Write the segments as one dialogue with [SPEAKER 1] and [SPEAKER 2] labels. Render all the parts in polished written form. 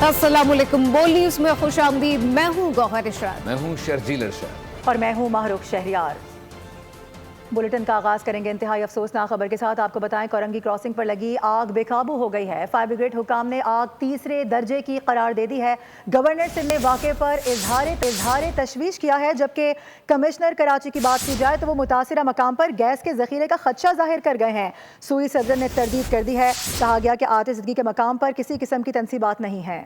[SPEAKER 1] अस्सलामुअलैकुम। बोल न्यूज़ में खुश आमदीद। मैं हूँ गौहर इशरात।
[SPEAKER 2] मैं हूँ शर्जील इरशाद
[SPEAKER 3] और मैं हूँ माहरुख शहरियार। बुलेटिन का आगाज करेंगे इंतहाई अफसोसनाक खबर के साथ। आपको बताएं, कोरंगी क्रॉसिंग पर लगी आग बेकाबू हो गई है। फायर ब्रिगेड हुकाम ने आग तीसरे दर्जे की करार दे दी है। गवर्नर सिंध ने वाक़े पर इजहार तशवीश किया है, जबकि कमिश्नर कराची की बात की जाए तो वो मुतासिरा मकाम पर गैस के ज़ख़ीरे का खदशा जाहिर कर गए हैं। सूई सदर ने तरदीद कर दी है। कहा गया कि आतिशदगी के मकाम पर किसी किस्म की तनसीबात नहीं है।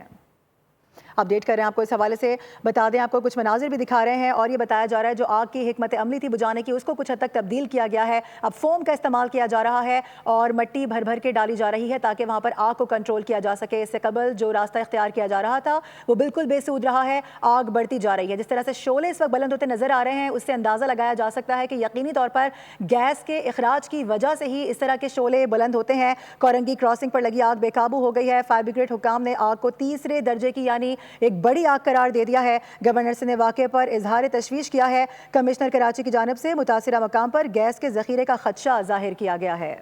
[SPEAKER 3] अपडेट कर रहे हैं आपको इस हवाले से। बता दें, आपको कुछ मनाजिर भी दिखा रहे हैं और ये बताया जा रहा है जो आग की हिकमत अमली थी बुझाने की, उसको कुछ हद तक तब्दील किया गया है। अब फोम का इस्तेमाल किया जा रहा है और मट्टी भर भर के डाली जा रही है ताकि वहाँ पर आग को कंट्रोल किया जा सके। इससे कबल जो रास्ता इख्तियार किया जा रहा था वो बिल्कुल बेसूद रहा है। आग बढ़ती जा रही है। जिस तरह से शोले इस वक्त बुलंद होते नजर आ रहे हैं, उससे अंदाज़ा लगाया जा सकता है कि यकीनी तौर पर गैस के अखराज की वजह से ही इस तरह के शोले बुलंद होते हैं। कोरंगी क्रॉसिंग पर लगी आग बेकाबू हो गई है। फायर ब्रिगेड हुकाम ने आग को तीसरे दर्जे की यानी एक बड़ी आग करार दे दिया है। गवर्नर सिंह ने वाक़े पर इजहार तशवीश किया है। कमिश्नर कराची की जानिब से मुतासिरा मकाम पर गैस के ज़ख़ीरे का खदशा जाहिर किया गया है।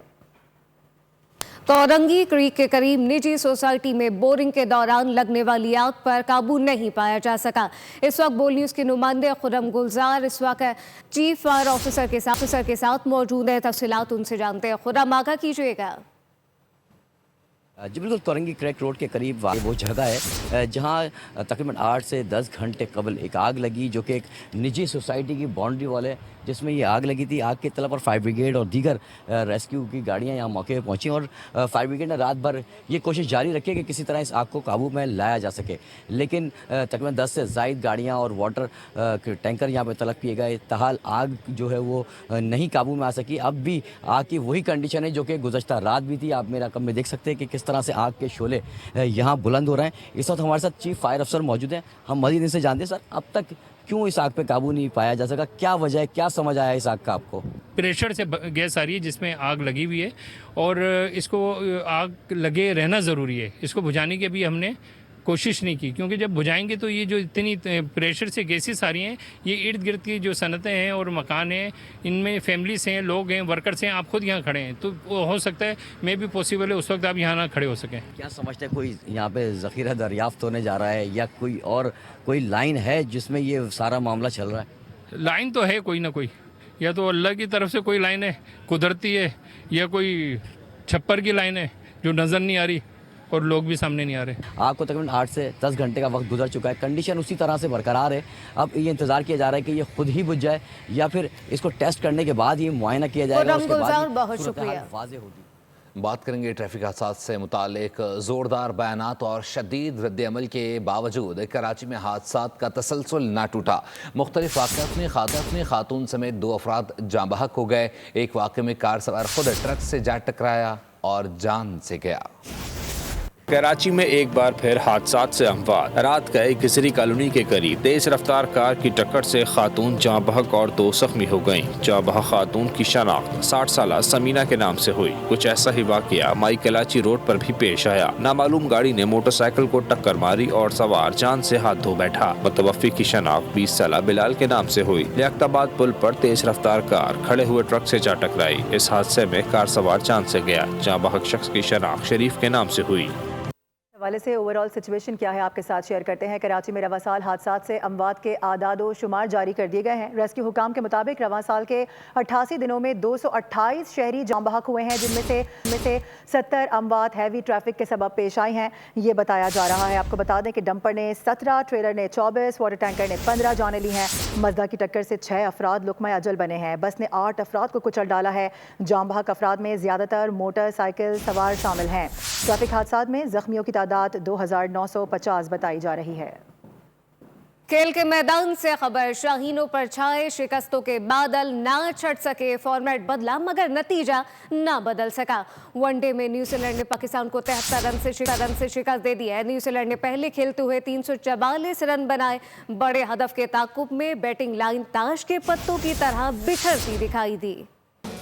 [SPEAKER 1] कोरंगी क्रीक के करीब निजी सोसाइटी में बोरिंग के दौरान लगने वाली आग पर काबू नहीं पाया जा सका। इस वक्त बोल न्यूज़ के नुमाइंदे खुर्रम गुलजार इस वक्त चीफ फायर ऑफिसर के साथ मौजूद है। तफसीलात उनसे जानते हैं। खुर्रम, आगाह कीजिएगा।
[SPEAKER 4] जी बिल्कुल, कोरंगी क्रैक रोड के करीब वो जगह है जहां तकरीबन 8 से 10 घंटे कबल एक आग लगी, जो कि एक निजी सोसाइटी की बाउंड्री वाले जिसमें ये आग लगी थी। आग की इत्तला पर फायर ब्रिगेड और दीगर रेस्क्यू की गाड़ियां यहाँ मौके पर पहुंची और फायर ब्रिगेड ने रात भर ये कोशिश जारी रखी कि किसी तरह इस आग को काबू में लाया जा सके, लेकिन तकरीबन 10 से ज़ायद गाड़ियाँ और वाटर टैंकर यहाँ पर तलब किए गए। तहाल आग जो है वो नहीं काबू में आ सकी। अब भी आग की वही कंडीशन है जो कि गुज़श्ता रात भी थी। आप मेरा कम में देख सकते हैं कि किस तरह से आग के शोले यहाँ बुलंद हो रहे हैं। इस वक्त हमारे साथ चीफ फायर अफसर मौजूद हैं। हम मज़ीद इनसे जानते हैं, सर अब तक क्यों इस आग पे काबू नहीं पाया जा सका, क्या वजह है, क्या समझ आया इस आग का आपको?
[SPEAKER 5] प्रेशर से गैस आ रही है जिसमें आग लगी हुई है और इसको आग लगे रहना ज़रूरी है। इसको बुझाने की अभी हमने कोशिश नहीं की, क्योंकि जब बुझाएंगे तो ये जो इतनी प्रेशर से गैसेस आ रही हैं, ये इर्द गिर्द की जो सनतें हैं और मकान हैं, इनमें फैमिलीज हैं, लोग हैं, वर्कर्स हैं। आप खुद यहाँ खड़े हैं तो हो सकता है मे भी पॉसिबल है उस वक्त आप यहाँ ना खड़े हो सकें।
[SPEAKER 4] क्या समझते हैं, कोई यहाँ पे ज़ख़ीरा दरियाफ्त होने जा रहा है या कोई लाइन है जिसमें ये सारा मामला चल रहा है?
[SPEAKER 5] लाइन तो है कोई ना कोई, या तो अल्लाह की तरफ से कोई लाइन है कुदरती है, या कोई छप्पर की लाइन है जो नज़र नहीं आ रही और लोग भी सामने नहीं आ रहे।
[SPEAKER 4] आपको तकरीबन 8 से 10 घंटे का वक्त गुजर चुका है, कंडीशन उसी तरह से बरकरार है। अब ये इंतजार किया जा रहा है कि ये खुद ही बुझ जाए या फिर इसको टेस्ट करने के बाद ये मुआयना किया जाएगा, उसके बाद
[SPEAKER 1] बहुत शुक्रिया।
[SPEAKER 4] वाज़ेह होगी।
[SPEAKER 2] बात करेंगे ट्रैफिक हादसात से मुतालिक। ज़ोरदार बयानात और शदीद रद्द-ए-अमल के बावजूद कराची में हादसात का तसलसल ना टूटा। मुख्तलिफ वाक़यात में खातून समेत 2 अफराद जाँ बहक हो गए। एक वाक़े में कार सवार खुद ट्रक से जा टकराया और जान से गया।
[SPEAKER 6] कराची में एक बार फिर हादसात से अमवात। रात गए किसरी कॉलोनी के करीब तेज रफ्तार कार की टक्कर से खातून जाँ बहक और 2 जख्मी हो गयीं। जाँ बहक खातून की शनाख्त 60 साल समीना के नाम से हुई। कुछ ऐसा ही वाकया माई कलाची रोड पर भी पेश आया। नामालूम गाड़ी ने मोटरसाइकिल को टक्कर मारी और सवार जान से हाथ धो बैठा। मुतवफ़्फ़ी की शनाख्त 20 साल बिलाल के नाम से हुई। लियाकताबाद पुल पर तेज रफ्तार कार खड़े हुए ट्रक से जा टकराई। इस हादसे में कार सवार जान से गया। जाँ बहक शख्स की शनाख्त शरीफ के नाम से हुई।
[SPEAKER 3] हवाले से ओवरऑल सिचुएशन क्या है आपके साथ शेयर करते हैं। कराची में रवां साल हादसात से अमवात के आदाद व शुमार जारी कर दिए गए हैं। रेस्क्यू हुकाम के मुताबिक रवां साल के 88 दिनों में 228 शहरी जाँ बहक हुए हैं, जिनमें से 70 अमवात हैवी ट्रैफिक के सबब पेश आई हैं, ये बताया जा रहा है। आपको बता दें कि डंपर ने 17, ट्रेलर ने 24, वाटर टैंकर ने 15 जानें ली हैं। मजदा की टक्कर से 6 अफराद लुकमा अजल बने हैं। बस ने 8 अफराद को कुचल डाला है। जाँ बहक अफराद में ज़्यादातर मोटरसाइकिल सवार शामिल हैं। ट्रैफिक हादसात में जख्मियों की तादाद 2950 बताई जा रही है।
[SPEAKER 1] खेल के मैदान से खबर। शाहीनों पर छाए शिकस्तों के बादल, ना छट सके, फॉर्मेट बदला मगर नतीजा ना बदल सका। वनडे में न्यूजीलैंड ने पाकिस्तान को 73 रन से शिकस्त दे दी है। न्यूजीलैंड ने पहले खेलते हुए 344 रन बनाए। बड़े हदफ के ताकुब में बैटिंग लाइन ताश के पत्तों की तरह बिखरती दिखाई दी।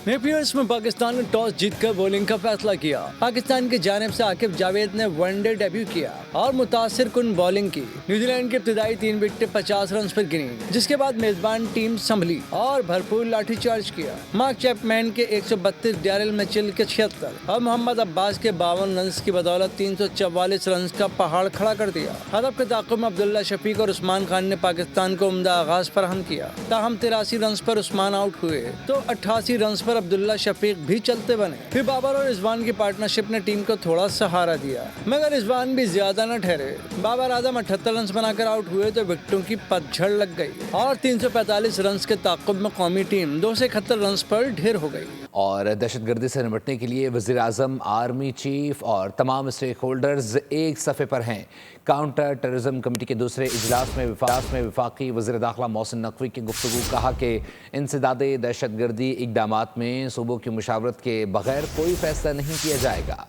[SPEAKER 7] नेपियर्स में पाकिस्तान ने टॉस जीतकर बॉलिंग का फैसला किया। पाकिस्तान की जानिब से आकिब जावेद ने वनडे डेब्यू किया और मुतासिर कुन बॉलिंग की। न्यूजीलैंड की इब्तिदाई 3 विकेटें 50 रन पर गिनी, जिसके बाद मेजबान टीम संभली और भरपूर लाठीचार्ज किया। मार्क चैपमैन के 132, डैरिल मिचेल के 76 और मोहम्मद अब्बास के 52 रन की बदौलत 344 रन का पहाड़ खड़ा कर दिया। हदफ के ताक़ुब में अब्दुल्ला शफीक और उस्मान खान ने पाकिस्तान को उम्दा आगाज फराहम किया। ताहम 83 रन पर उस्मान आउट हुए तो 88 रन पर अब्दुल्ला शफीक भी चलते बने। फिर बाबर और रिजवान की पार्टनरशिप ने टीम को थोड़ा सहारा दिया, मगर रिजवान भी ज्यादा न ठहरे। बाबर आजम 78 रन बनाकर आउट हुए तो विकेटों की पतझड़ लग गई और 345 रन के ताक़ुब में कौमी टीम 271 रन पर ढेर हो गई।
[SPEAKER 2] और दहशतगर्दी से निपटने के लिए वज़ीर आज़म, आर्मी चीफ और तमाम स्टेक होल्डर्स एक सफ़े पर हैं। काउंटर टेररिज्म कमेटी के दूसरे इजलास में वफाकी वज़ीर दाखिला मोहसिन नकवी की गुफ्तगू कहा कि इंसदादे दहशतगर्दी इक़दामात में सूबों की मुशावरत के बगैर कोई फैसला नहीं किया जाएगा।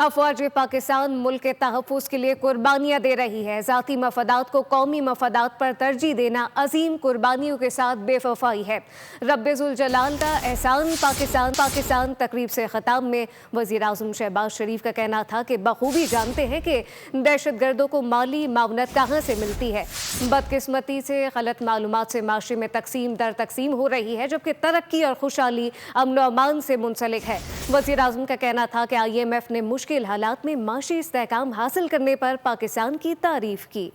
[SPEAKER 1] अफवाज पाकिस्तान मुल्क के तहफ़्फ़ुज़ के लिए कुर्बानियाँ दे रही है। ज़ाती मफादात को कौमी मफादात पर तरजीह देना अजीम कुर्बानियों के साथ बेवफाई है। रब्बे ज़ुल जलाल का एहसान पाकिस्तान तकरीब से ख़ताब में वज़ीर आज़म शहबाज शरीफ का कहना था कि बखूबी जानते हैं कि दहशतगर्दों को माली मावनत कहाँ से मिलती है। बदकिस्मती से गलत मालूमात से माशरे में तकसीम दर तकसीम हो रही है, जबकि तरक्की और खुशहाली अमन व अमान से मुंसलिक है। वज़ीर आज़म का कहना था कि IMF ने मुश्किल हालात में माशी इस्तेहकाम हासिल करने पर पाकिस्तान की तारीफ की।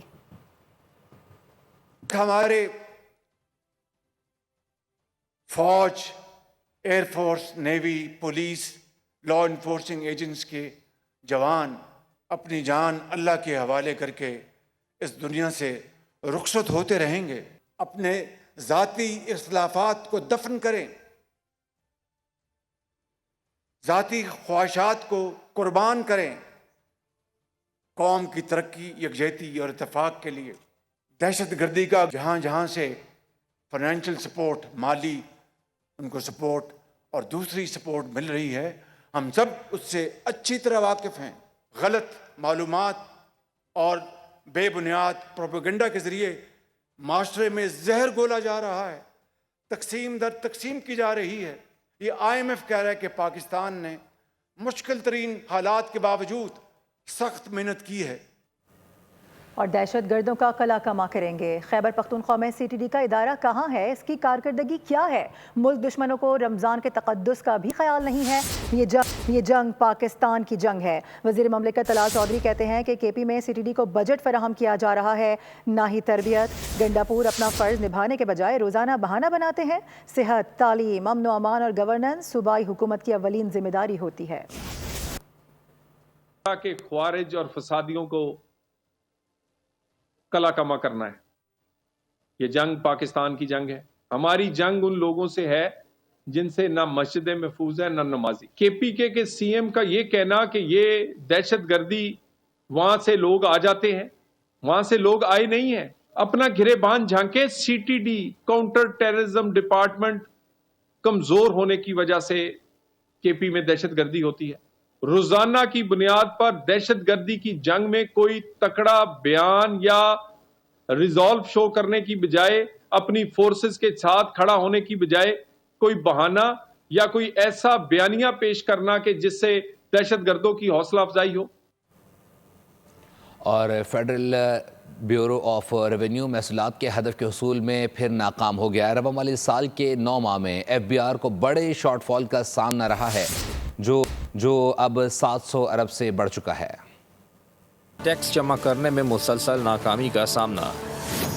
[SPEAKER 8] हमारे फौज, air force, navy, police, law enforcing agents के जवान अपनी जान अल्लाह के हवाले करके इस दुनिया से रुखसत होते रहेंगे। अपने ज़ाती इख्तिलाफात को दफन करें, ज़ाती ख्वाहिशात को कुर्बान करें, कौम की तरक्की, यकजहती और इत्तेफाक के लिए। दहशतगर्दी का जहाँ जहाँ से फाइनेंशियल सपोर्ट, माली उनको सपोर्ट और दूसरी सपोर्ट मिल रही है, हम सब उससे अच्छी तरह वाकिफ़ हैं। गलत मालूमात और बेबुनियाद प्रोपेगेंडा के ज़रिए माशरे में जहर घोला जा रहा है, तकसीम दर तकसीम की जा रही है। ये IMF कह रहा है कि पाकिस्तान ने मुश्किल तरीन हालात के बावजूद सख्त मेहनत की है
[SPEAKER 3] और दहशत गर्दों का कला कमा करेंगे। खैबर पख्तूनख्वा में CTD का इदारा कहाँ है, इसकी कारकर्दगी क्या है? मुल्क दुश्मनों को रमज़ान के तक़द्दुस का भी ख्याल नहीं है। ये जंग पाकिस्तान की जंग है। वज़ीर ममलिकत तलाल चौधरी कहते हैं कि KP में CTD को बजट फराहम किया जा रहा है, ना ही तरबियत। गंडापुर अपना फ़र्ज़ निभाने के बजाय रोज़ाना बहाना बनाते हैं। सेहत, तालीम, अमन व अमान और गवर्नेंस सूबाई हुकूमत की अव्वलीन जिम्मेदारी होती है।
[SPEAKER 9] के ख्वारिज और फसादियों को कला कमा करना है। ये जंग पाकिस्तान की जंग है। हमारी जंग उन लोगों से है जिनसे ना मस्जिदें महफूज है ना नमाजी। KPK के CM का ये कहना कि ये दहशतगर्दी वहां से लोग आ जाते हैं, वहां से लोग आए नहीं है। अपना गिरेबान झांके। CTD काउंटर टेररिज्म डिपार्टमेंट कमजोर होने की वजह से KP में दहशतगर्दी होती है। रोजाना की बुनियाद पर दहशतगर्दी की जंग में कोई तकड़ा बयान या रिजॉल्व शो करने की बजाय, अपनी फोर्सेस के साथ खड़ा होने की बजाय कोई बहाना या कोई ऐसा बयानिया पेश करना कि जिससे दहशतगर्दों की हौसला अफजाई हो।
[SPEAKER 2] और फेडरल ब्यूरो ऑफ रेवेन्यू महसूलात के हदफ के हसूल में फिर नाकाम हो गया। रबा माली साल के 9 माह में FBR को बड़े शॉर्टफॉल का सामना रहा है, जो अब 700 अरब से बढ़ चुका है।
[SPEAKER 6] टैक्स जमा करने में मुसलसल नाकामी का सामना।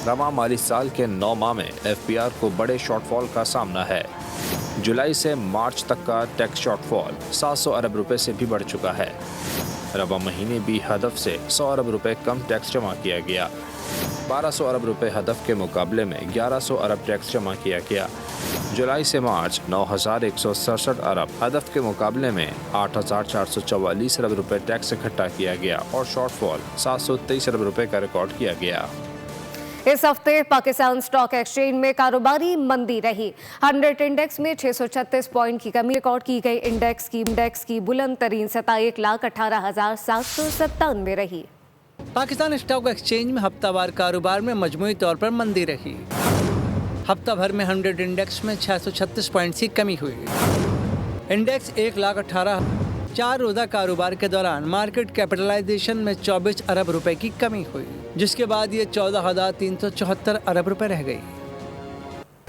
[SPEAKER 6] रवा माली साल के 9 माह में FBR को बड़े शॉर्टफॉल का सामना है। जुलाई से मार्च तक का टैक्स शॉर्टफॉल 700 अरब रुपए से भी बढ़ चुका है। रवा महीने भी हदफ से 100 अरब रुपए कम टैक्स जमा किया गया। 1200 अरब रुपए हदफ के मुकाबले में 1100 अरब टैक्स जमा किया गया। जुलाई से मार्च 9167 अरब हदफ के मुकाबले में 8444 अरब रुपए टैक्स इकट्ठा किया गया और शॉर्टफॉल 723 अरब रुपए का रिकॉर्ड किया गया।
[SPEAKER 1] इस हफ्ते पाकिस्तान स्टॉक एक्सचेंज में कारोबारी मंदी रही। 100 इंडेक्स में 636 पॉइंट की कमी रिकॉर्ड की गई। इंडेक्स की बुलंद तरीन सतह 1,18,797 रही।
[SPEAKER 7] पाकिस्तान स्टॉक एक्सचेंज में हफ्तावार कारोबार में मजमूई तौर पर मंदी रही। हफ्ता भर में 100 इंडेक्स में 636 पॉइंट्स की कमी हुई। इंडेक्स 1,18,000। 4 रोज़ा कारोबार के दौरान मार्केट कैपिटलाइजेशन में 24 अरब रुपए की कमी हुई, जिसके बाद ये 14,374 अरब रुपए रह गई।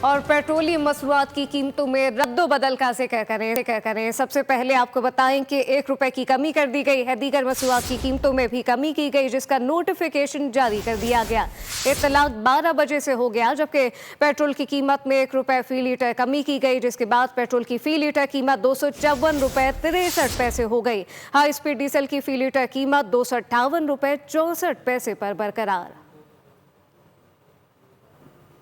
[SPEAKER 1] और पेट्रोलियम मसनूआत की कीमतों में रद्दोबदल का जिक्र करें। सबसे पहले आपको बताएं कि 1 रुपए की कमी कर दी गई है। दीगर मसनूआत की कीमतों में भी कमी की गई, जिसका नोटिफिकेशन जारी कर दिया गया। इत्तलाक 12 बजे से हो गया, जबकि पेट्रोल की कीमत में 1 रुपए फी लीटर कमी की गई, जिसके बाद पेट्रोल की फी लीटर कीमत 254 रुपए 63 पैसे हो गई। हाई स्पीड डीजल की फी लीटर कीमत 258 रुपए 64 पैसे पर बरकरार।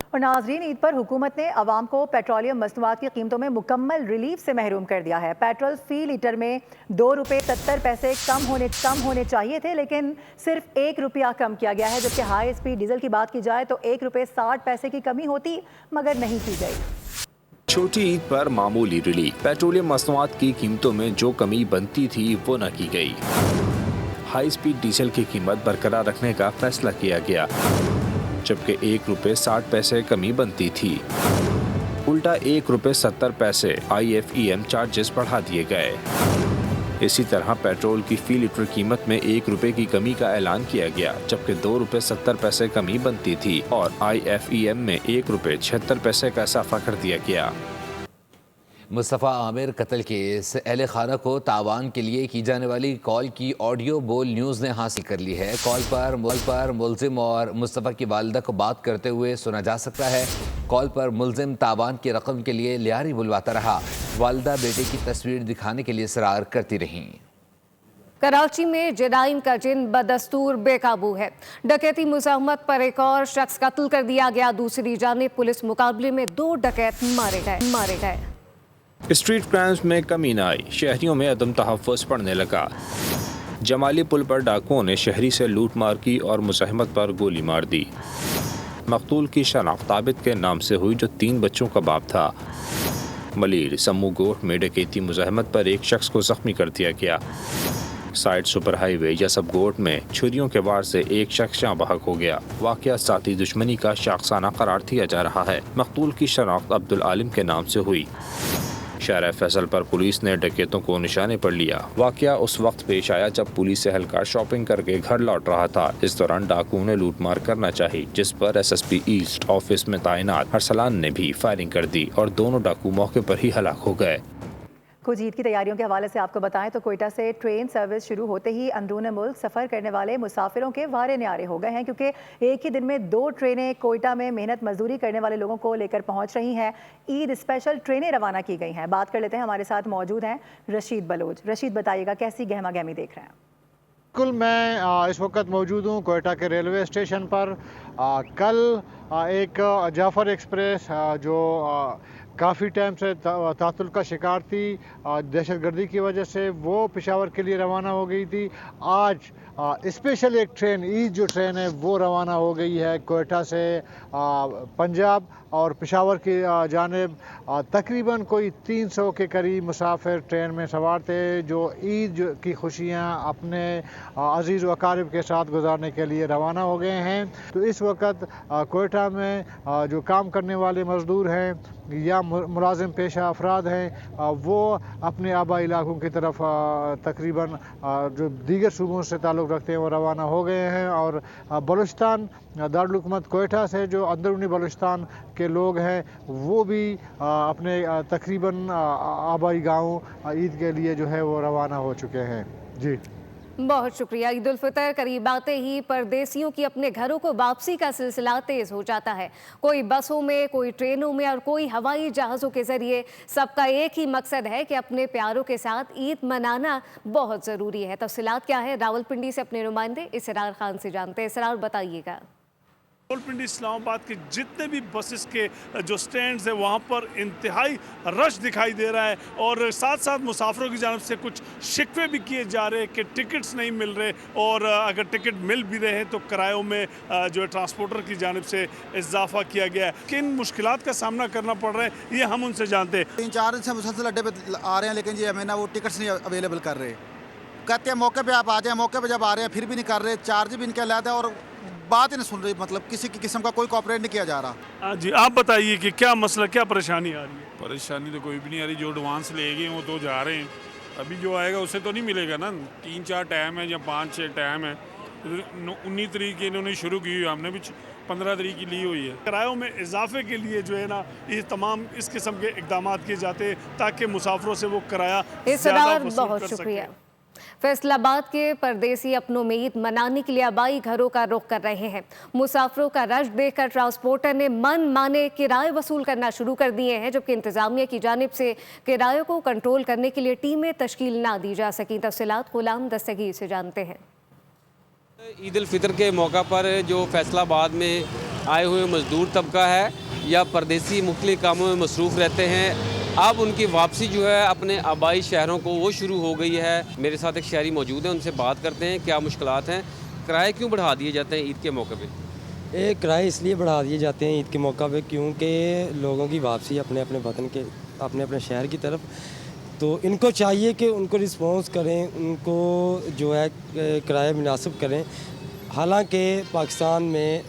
[SPEAKER 3] और नाजरीन, ईद पर हुकूमत ने आवाम को पेट्रोलियम मसनूआत की कीमतों में मुकम्मल रिलीफ से महरूम कर दिया है। पेट्रोल फी लीटर में 2 रुपये 70 पैसे कम होने चाहिए थे, लेकिन सिर्फ 1 रुपया कम किया गया है। जबकि हाई स्पीड डीजल की बात की जाए तो 1 रुपये 60 पैसे की कमी होती, मगर नहीं की गई।
[SPEAKER 6] छोटी ईद पर मामूली रिलीफ। पेट्रोलियम मसनूआत की कीमतों में जो कमी बनती थी वो न की गई। हाई स्पीड डीजल की कीमत बरकरार रखने का फैसला किया गया, जबकि 1 रुपये 60 पैसे कमी बनती थी। उल्टा 1 रुपये 70 पैसे IFEM चार्जेस बढ़ा दिए गए। इसी तरह पेट्रोल की फी लीटर कीमत में 1 रुपये की कमी का ऐलान किया गया, जबकि 2 रुपये 70 पैसे कमी बनती थी और IFEM में 1 रुपये 76 पैसे का इजाफा कर दिया गया।
[SPEAKER 2] मुस्तफ़ा आमिर कत्ल केस अहले खाना को तावान के लिए की जाने वाली कॉल की ऑडियो बोल न्यूज़ ने हासिल कर ली है। कॉल पर मुलजिम और मुस्तफ़ा की वालिदा को बात करते हुए सुना जा सकता है। कॉल पर मुलजिम तावान की रकम के लिए लियारी बुलवाता रहा। वालिदा बेटे की तस्वीर दिखाने के लिए इसरार करती रहीं।
[SPEAKER 1] कराची में जराइम का जिन बदस्तूर बेकाबू है। डकैती मुज़ाहमत पर एक और शख्स कत्ल कर दिया गया। दूसरी जानिब पुलिस मुकाबले में 2 डकैत मारे गए।
[SPEAKER 6] स्ट्रीट क्राइम्स में कमी न आई, शहरियों में अदम तहफ़्फ़ुज़ पड़ने लगा। जमाली पुल पर डाकुओं ने शहरी से लूट मार की और मुज़ाहमत पर गोली मार दी। मकतूल की शनाख्त आबिद के नाम से हुई, जो 3 बच्चों का बाप था। मलीर सम्मू गोट में डकैती मुज़ाहमत पर एक शख्स को ज़ख्मी कर दिया गया। साइड सुपर हाईवे यसब गोट में छुरियों के वार से एक शख्स जहाँ बहक हो गया। वाक़या साथी दुश्मनी का शाखसाना करार दिया जा रहा है। मकतूल की शनाख्त अब्दुल आलिम के नाम से हुई। शहर फैसल पर पुलिस ने डकैतों को निशाने पर लिया। वाक़या उस वक्त पेश आया जब पुलिस एहलकार शॉपिंग करके घर लौट रहा था। इस दौरान डाकुओं ने लूटमार करना चाही, जिस पर SSP ईस्ट ऑफिस में तैनात अरसलान ने भी फायरिंग कर दी और दोनों डाकू मौके पर ही हलाक हो गए।
[SPEAKER 3] कुछ ईद की तैयारियों के हवाले से आपको बताएं तो कोयटा से ट्रेन सर्विस शुरू होते ही अंदरूनी मुल्क सफ़र करने वाले मुसाफिरों के वारे न्यारे हो गए हैं, क्योंकि एक ही दिन में 2 ट्रेनें कोयटा में मेहनत मजदूरी करने वाले लोगों को लेकर पहुंच रही हैं। ईद स्पेशल ट्रेनें रवाना की गई हैं। बात कर लेते हैं, हमारे साथ मौजूद हैं रशीद बलोच। रशीद, बताइएगा कैसी गहमा गहमी देख रहे हैं?
[SPEAKER 10] बिल्कुल, मैं इस वक्त मौजूद हूँ कोयटा के रेलवे स्टेशन पर। कल एक जाफर एक्सप्रेस जो काफ़ी टाइम से तातुल का शिकार थी दहशतगर्दी की वजह से, वो पेशावर के लिए रवाना हो गई थी। आज स्पेशल एक ट्रेन, ईद जो ट्रेन है वो रवाना हो गई है कोयटा से पंजाब और पेशावर की जानिब। तकरीबन कोई 300 के करीब मुसाफिर ट्रेन में सवार थे, जो ईद की खुशियाँ अपने अजीज़ व अकारिब के साथ गुजारने के लिए रवाना हो गए हैं। तो इस वक्त कोयटा में जो काम करने वाले मज़दूर हैं या मुलाजिम पेशा अफराद हैं, वो अपने आबाई इलाकों की तरफ तकरीबन जो दीगर सूबों से ताल्लुक़ रखते हैं वो रवाना हो गए हैं। और बलूचिस्तान दारुल हुकूमत कोयटा से जो अंदरूनी बलूचिस्तान के लोग हैं वो भी अपने तकरीबन आबाई गाँव ईद के लिए जो है वो रवाना हो चुके हैं। जी
[SPEAKER 1] बहुत शुक्रिया। ईद उल फितर करीब आते ही परदेसियों की अपने घरों को वापसी का सिलसिला तेज हो जाता है। कोई बसों में, कोई ट्रेनों में और कोई हवाई जहाज़ों के ज़रिए। सबका एक ही मकसद है कि अपने प्यारों के साथ ईद मनाना बहुत ज़रूरी है। तफसीलात क्या है, रावलपिंडी से अपने नुमाइंदे इसरार खान से जानते हैं। इसरार, बताइएगा।
[SPEAKER 11] रावलपिंडी इस्लामाबाद के जितने भी बसेस के जो स्टैंड्स हैं वहाँ पर इंतहाई रश दिखाई दे रहा है और साथ साथ मुसाफिरों की जानब से कुछ शिकवे भी किए जा रहे हैं कि टिकट्स नहीं मिल रहे, और अगर टिकट मिल भी रहे हैं तो किरायों में जो है ट्रांसपोर्टर की जानब से इजाफा किया गया है। किन मुश्किलात का सामना करना पड़ रहा है ये हम उनसे जानते हैं।
[SPEAKER 12] 3-4 दिन से मुसलसल अड्डे पर आ रहे हैं, लेकिन ये हमें ना वो टिकट्स नहीं अवेलेबल कर रहे। कहते हैं मौके पे आप आ जाएं, मौके पे जब आ रहे हैं फिर भी नहीं कर रहे, चार्ज भी इनके अलग है और बात ही नहीं सुन रही, मतलब किसी की किस्म का कोई कॉपरेट नहीं किया जा रहा।
[SPEAKER 11] हाँ जी, आप बताइए कि क्या मसला, क्या परेशानी आ रही है?
[SPEAKER 13] परेशानी तो कोई भी नहीं आ रही, जो एडवांस ले गए वो तो जा रहे हैं, अभी जो आएगा उससे तो नहीं मिलेगा ना। 3-4 टाइम है या 5-6 टाइम है, 19 तारीख की इन्होंने शुरू की हुई, हमने भी 15 तारीख की ली हुई है।
[SPEAKER 11] किरायों में इजाफे के लिए जो है ना, ये तमाम इस किस्म के इकदाम किए जाते हैं ताकि मुसाफिरों से वो किराया ज़्यादा वसूल
[SPEAKER 1] बहुत
[SPEAKER 11] कर
[SPEAKER 1] शुक्रिया।
[SPEAKER 11] सकें।
[SPEAKER 1] फैसलाबाद के परदेसी अपनों में ईद मनाने के लिए आबाई घरों का रुख कर रहे हैं। मुसाफिरों का रश देखकर ट्रांसपोर्टर ने मन माने किराए वसूल करना शुरू कर दिए हैं, जबकि इंतजामिया की जानिब से किरायों को कंट्रोल करने के लिए टीमें तश्कील ना दी जा सकी। तफसीलात गुलाम दस्तगीर से जानते हैं।
[SPEAKER 14] ईद उल फितर के मौका पर जो फैसलाबाद में आए हुए मज़दूर तबका है या परदेसी मुख्तलिफ कामों में मसरूफ़ रहते हैं, अब उनकी वापसी जो है अपने आबाई शहरों को वो शुरू हो गई है। मेरे साथ एक शहरी मौजूद हैं, उनसे बात करते हैं क्या मुश्किलात हैं, किराए क्यों बढ़ा दिए जाते हैं ईद के मौके पे?
[SPEAKER 15] किराए इसलिए बढ़ा दिए जाते हैं ईद के मौका पे क्योंकि लोगों की वापसी अपने अपने वतन के अपने शहर की तरफ, तो इनको चाहिए कि उनको रिस्पॉन्स करें, उनको जो है किराए मुनासिब करें। हालांकि पाकिस्तान में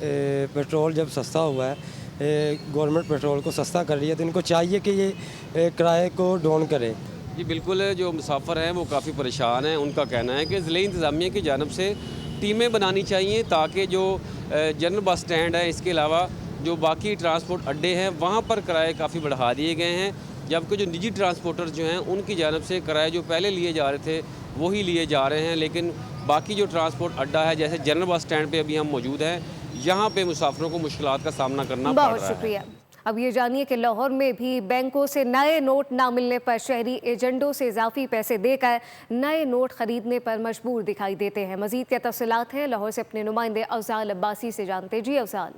[SPEAKER 15] पेट्रोल जब सस्ता हुआ है, गवर्नमेंट पेट्रोल को सस्ता कर रही है, तो इनको चाहिए कि ये किराए को डाउन करें।
[SPEAKER 14] जी बिल्कुल, जो मुसाफिर हैं वो काफ़ी परेशान हैं। उनका कहना है कि ज़िले इंतज़ामिया की जानिब से टीमें बनानी चाहिए ताकि जो जनरल बस स्टैंड है, इसके अलावा जो बाकी ट्रांसपोर्ट अड्डे हैं वहाँ पर किराए काफ़ी बढ़ा दिए गए हैं, जबकि जो निजी ट्रांसपोर्टर जो हैं उनकी जानिब से किराए जो पहले लिए जा रहे थे वही लिए जा रहे हैं। लेकिन बाकी जो ट्रांसपोर्ट अड्डा है, जैसे जनरल बस स्टैंड पे अभी हम मौजूद हैं, यहाँ पे मुसाफिरों को मुश्किलात का सामना करना पड़ रहा है।
[SPEAKER 1] बहुत शुक्रिया। अब ये जानिए कि लाहौर में भी बैंकों से नए नोट ना मिलने पर शहरी एजेंटों से इजाफी पैसे देकर नए नोट खरीदने पर मजबूर दिखाई देते हैं। मजीद क्या तफसीलात हैं, लाहौर से अपने नुमाइंदे अफजाल अब्बासी से जानते। जी अफजाल।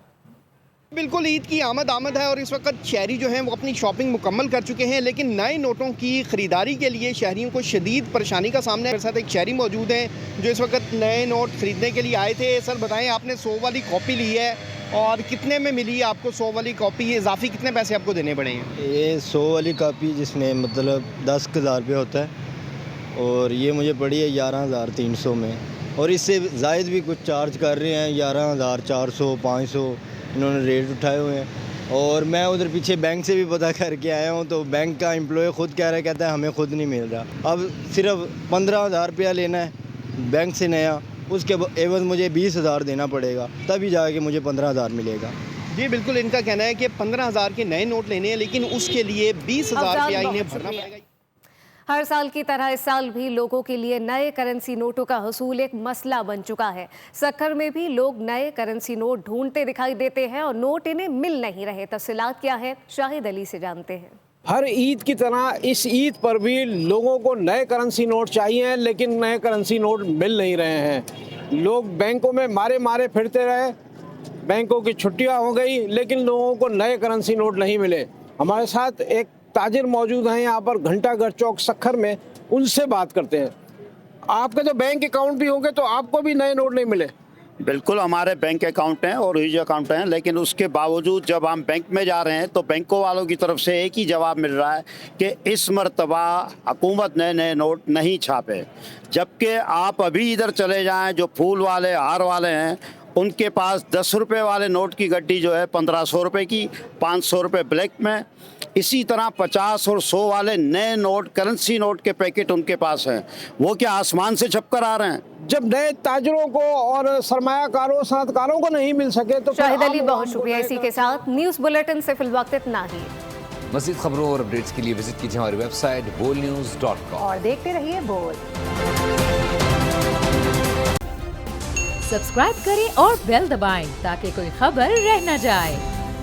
[SPEAKER 16] बिल्कुल, ईद की आमद है और इस वक्त शहरी जो हैं वो अपनी शॉपिंग मुकम्मल कर चुके हैं, लेकिन नए नोटों की ख़रीदारी के लिए शहरियों को शदीद परेशानी का सामना है। मेरे साथ एक शहरी मौजूद हैं जो इस वक्त नए नोट ख़रीदने के लिए आए थे। सर बताएं, आपने 100 वाली कॉपी ली है और कितने में मिली आपको 100 वाली कॉपी? इजाफी कितने पैसे आपको देने पड़े हैं?
[SPEAKER 17] ये 100 वाली कॉपी जिसमें मतलब 10,000 रुपये होता है और ये मुझे पड़ी है 11,300 में, और इससे ज़ायद भी कुछ चार्ज कर रहे हैं, 11,400 500 इन्होंने रेट उठाए हुए हैं। और मैं उधर पीछे बैंक से भी पता करके आया हूँ, तो बैंक का एम्प्लॉय ख़ुद कह रहा है, कहता है हमें खुद नहीं मिल रहा। अब सिर्फ 15,000 रुपया लेना है बैंक से नया, उसके एवज मुझे 20,000 देना पड़ेगा, तभी जाके मुझे 15,000 मिलेगा।
[SPEAKER 16] जी बिल्कुल, इनका कहना है कि 15,000 के नए नोट लेने हैं, लेकिन उसके लिए 20,000 रुपया इन्हें भरना पड़ेगा।
[SPEAKER 1] हर साल की तरह इस साल भी लोगों के लिए नए करेंसी नोटों का हुसूल एक मसला बन चुका है। सक्खर में भी लोग नए करेंसी नोट ढूंढते दिखाई देते हैं और नोट इन्हें मिल नहीं रहे। तफसीलात क्या है, शाहिद अली से जानते हैं।
[SPEAKER 18] हर ईद की तरह इस ईद पर भी लोगों को नए करेंसी नोट चाहिए, लेकिन नए करेंसी नोट मिल नहीं रहे हैं। लोग बैंकों में मारे फिरते रहे, बैंकों की छुट्टियां हो गई, लेकिन लोगों को नए करेंसी नोट नहीं मिले। हमारे साथ एक ताजिर मौजूद हैं यहाँ पर घंटाघर चौक सक्खर में, उनसे बात करते हैं। आपके तो बैंक अकाउंट भी होंगे, तो आपको भी नए नोट नहीं मिले?
[SPEAKER 19] बिल्कुल, हमारे बैंक अकाउंट हैं और यूज अकाउंट हैं, लेकिन उसके बावजूद जब हम बैंक में जा रहे हैं तो बैंकों वालों की तरफ से एक ही जवाब मिल रहा है कि इस मरतबा हुकूमत ने नए नोट नहीं छापे। जबकि आप अभी इधर चले जाएं, जो फूल वाले हार वाले हैं उनके पास 10 रुपये वाले नोट की गड्डी जो है 1500 रुपये की, 500 रुपये ब्लैक में। इसी तरह 50 और 100 वाले नए नोट, करेंसी नोट के पैकेट उनके पास हैं। वो क्या आसमान से छपकर आ रहे हैं?
[SPEAKER 18] जब नए ताजरों को और सरमायाकारों सनतकारों को नहीं मिल सके तो
[SPEAKER 1] शाहिद अली, बहुत शुक्रिया। इसी के साथ न्यूज़ बुलेटिन से फिलवक्त इतना ही।
[SPEAKER 2] मज़ीद खबरों और अपडेट्स के लिए विजिट कीजिए हमारी वेबसाइट bolnews.com
[SPEAKER 3] और देखते रहिए बोल।
[SPEAKER 20] सब्सक्राइब करें और बेल दबाएं ताकि कोई खबर रह न जाए।